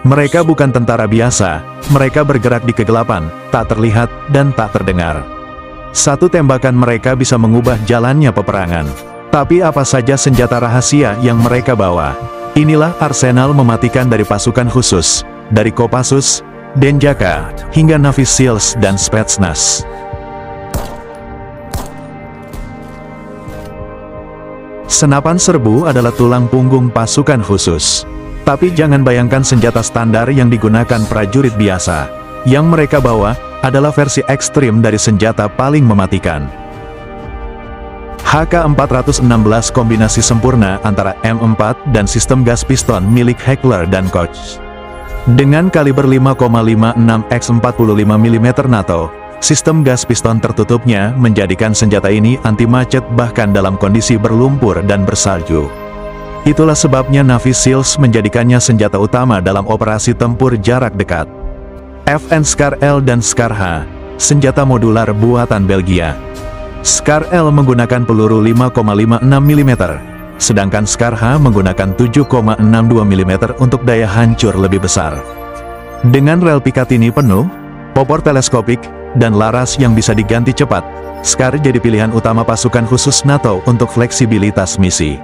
Mereka bukan tentara biasa, mereka bergerak di kegelapan, tak terlihat, dan tak terdengar. Satu tembakan mereka bisa mengubah jalannya peperangan. Tapi apa saja senjata rahasia yang mereka bawa? Inilah arsenal mematikan dari pasukan khusus, dari Kopassus, Denjaka, hingga Navy Seals dan Spetsnaz. Senapan serbu adalah tulang punggung pasukan khusus. Tapi jangan bayangkan senjata standar yang digunakan prajurit biasa. Yang mereka bawa adalah versi ekstrim dari senjata paling mematikan. HK-416 kombinasi sempurna antara M4 dan sistem gas piston milik Heckler & Koch. Dengan kaliber 5,56 x 45 mm NATO, sistem gas piston tertutupnya menjadikan senjata ini anti macet bahkan dalam kondisi berlumpur dan bersalju. Itulah sebabnya Navy Seals menjadikannya senjata utama dalam operasi tempur jarak dekat. FN Scar L dan Scar H, senjata modular buatan Belgia. Scar L menggunakan peluru 5,56 mm, sedangkan Scar H menggunakan 7,62 mm untuk daya hancur lebih besar. Dengan rel Picatinny penuh, popor teleskopik, dan laras yang bisa diganti cepat, Scar jadi pilihan utama pasukan khusus NATO untuk fleksibilitas misi.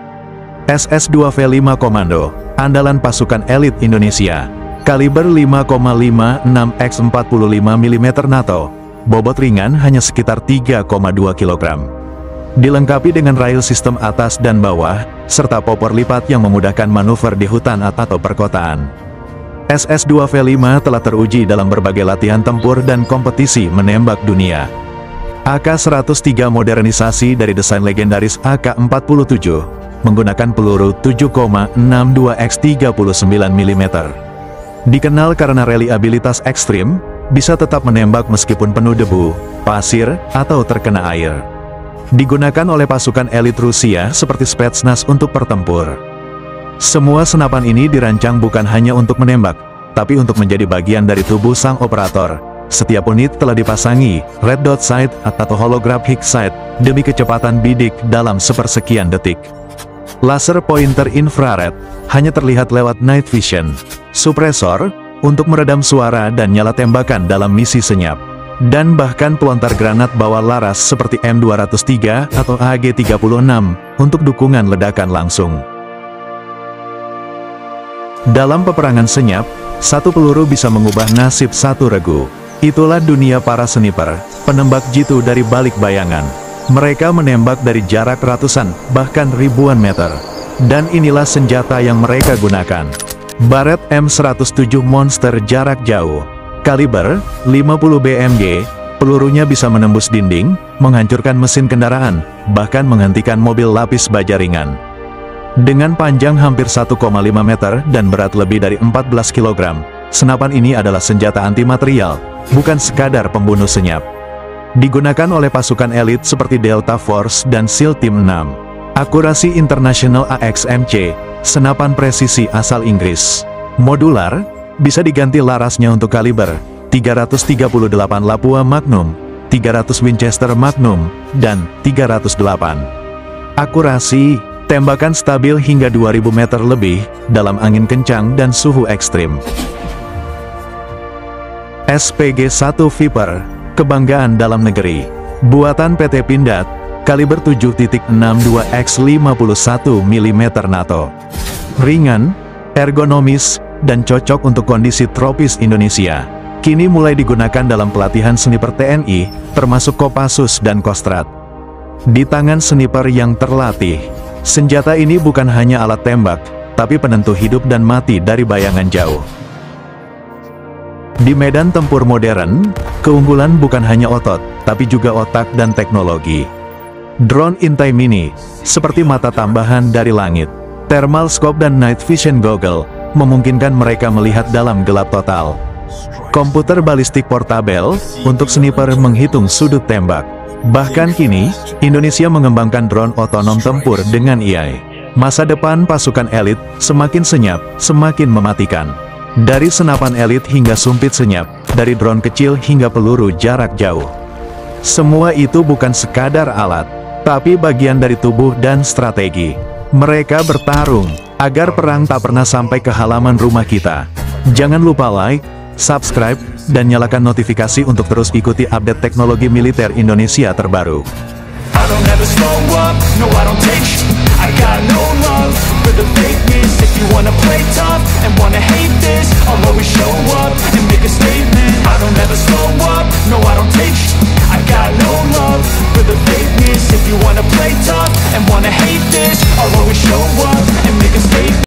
SS-2V5 Komando, andalan pasukan elit Indonesia, kaliber 5,56 x 45 mm NATO, bobot ringan hanya sekitar 3,2 kg. Dilengkapi dengan rail sistem atas dan bawah, serta popor lipat yang memudahkan manuver di hutan atau perkotaan. SS-2V5 telah teruji dalam berbagai latihan tempur dan kompetisi menembak dunia. AK-103 modernisasi dari desain legendaris AK-47, menggunakan peluru 7,62 x 39 mm. Dikenal karena reliabilitas ekstrim, bisa tetap menembak meskipun penuh debu, pasir, atau terkena air. Digunakan oleh pasukan elit Rusia seperti Spetsnaz untuk pertempur. Semua senapan ini dirancang bukan hanya untuk menembak, tapi untuk menjadi bagian dari tubuh sang operator. Setiap unit telah dipasangi red dot sight atau holographic sight demi kecepatan bidik dalam sepersekian detik. Laser pointer infrared hanya terlihat lewat night vision. Supresor untuk meredam suara dan nyala tembakan dalam misi senyap. Dan bahkan pelontar granat bawah laras seperti M203 atau AG-36 untuk dukungan ledakan langsung. Dalam peperangan senyap, satu peluru bisa mengubah nasib satu regu. Itulah dunia para sniper, penembak jitu dari balik bayangan. Mereka menembak dari jarak ratusan, bahkan ribuan meter. Dan inilah senjata yang mereka gunakan. Barrett M107 Monster jarak jauh. Kaliber 50 BMG, pelurunya bisa menembus dinding, menghancurkan mesin kendaraan, bahkan menghentikan mobil lapis baja ringan. Dengan panjang hampir 1,5 meter dan berat lebih dari 14 kg, senapan ini adalah senjata anti material, bukan sekadar pembunuh senyap. Digunakan oleh pasukan elit seperti Delta Force dan SEAL Team 6. Akurasi International AXMC, senapan presisi asal Inggris. Modular, bisa diganti larasnya untuk kaliber 338 Lapua Magnum, 300 Winchester Magnum, dan 308. Akurasi, tembakan stabil hingga 2000 meter lebih, dalam angin kencang dan suhu ekstrim. SPG-1 Viper, kebanggaan dalam negeri. Buatan PT Pindad, kaliber 7.62 x 51 mm NATO. Ringan, ergonomis, dan cocok untuk kondisi tropis Indonesia. Kini mulai digunakan dalam pelatihan sniper TNI, termasuk Kopassus dan Kostrad. Di tangan sniper yang terlatih, senjata ini bukan hanya alat tembak, tapi penentu hidup dan mati dari bayangan jauh. Di medan tempur modern, keunggulan bukan hanya otot, tapi juga otak dan teknologi. Drone intai mini, seperti mata tambahan dari langit, thermal scope dan night vision goggle, memungkinkan mereka melihat dalam gelap total. Komputer balistik portabel, untuk sniper menghitung sudut tembak. Bahkan kini, Indonesia mengembangkan drone otonom tempur dengan AI. Masa depan pasukan elit, semakin senyap, semakin mematikan. Dari senapan elit hingga sumpit senyap, dari drone kecil hingga peluru jarak jauh. Semua itu bukan sekadar alat, tapi bagian dari tubuh dan strategi. Mereka bertarung, agar perang tak pernah sampai ke halaman rumah kita. Jangan lupa like, subscribe, dan nyalakan notifikasi untuk terus ikuti update teknologi militer Indonesia terbaru. I don't ever slow up, no I don't take sh**. I got no love for the fakeness. If you wanna play tough and wanna hate this, I'll always show up and make a